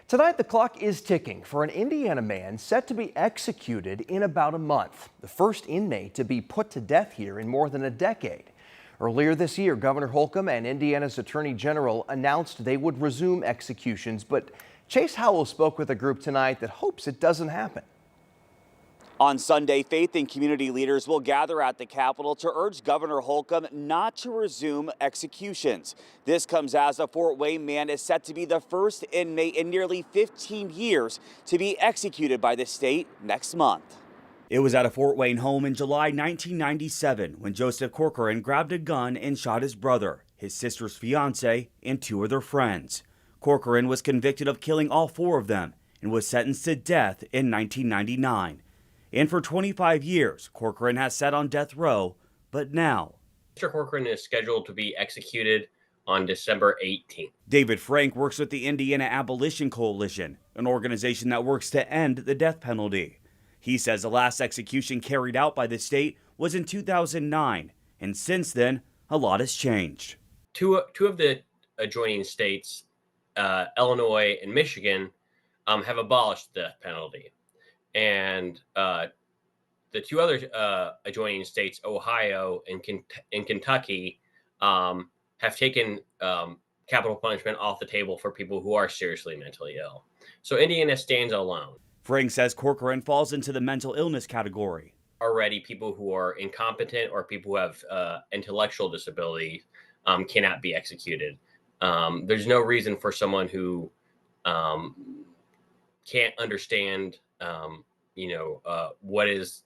Tonight, the clock is ticking for an Indiana man set to be executed in about a month, the first inmate to be put to death here in more than a decade. Earlier this year, Governor Holcomb and Indiana's Attorney General announced they would resume executions, but Chase Howell spoke with a group tonight that hopes it doesn't happen. On Sunday, faith and community leaders will gather at the Capitol to urge Governor Holcomb not to resume executions. This comes as a Fort Wayne man is set to be the first inmate in nearly 15 years to be executed by the state next month. It was at a Fort Wayne home in July 1997 when Joseph Corcoran grabbed a gun and shot his brother, his sister's fiancé, and two of their friends. Corcoran was convicted of killing all four of them and was sentenced to death in 1999. And for 25 years, Corcoran has sat on death row, but now Mr. Corcoran is scheduled to be executed on December 18th. David Frank works with the Indiana Abolition Coalition, an organization that works to end the death penalty. He says the last execution carried out by the state was in 2009, and since then, a lot has changed. Two of the adjoining states, Illinois and Michigan, have abolished the death penalty. And the two other adjoining states, Ohio and Kentucky, have taken capital punishment off the table for people who are seriously mentally ill. So Indiana stands alone. Frank says Corcoran falls into the mental illness category. Already, people who are incompetent or people who have intellectual disability cannot be executed. There's no reason for someone who can't understand what is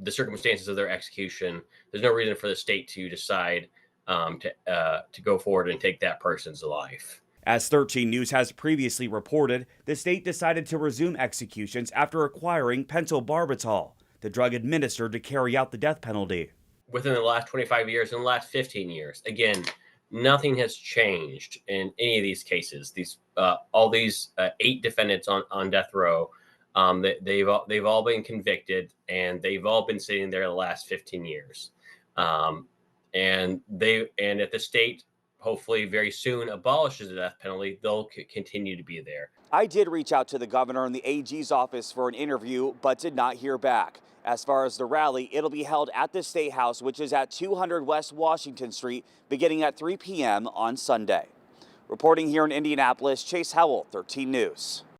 the circumstances of their execution. There's no reason for the state to decide to go forward and take that person's life. As 13 News has previously reported, the state decided to resume executions after acquiring pentobarbital, the drug administered to carry out the death penalty. Within the last 25 years and the last 15 years, again, nothing has changed in any of these cases. All these 8 defendants on death row, they've all been convicted, and they've all been sitting there the last 15 years. And if the state hopefully very soon abolishes the death penalty, they'll continue to be there. I did reach out to the governor and the AG's office for an interview, but did not hear back. As far as the rally, it'll be held at the Statehouse, which is at 200 West Washington Street, beginning at 3 p.m. on Sunday. Reporting here in Indianapolis, Chase Howell, 13 News.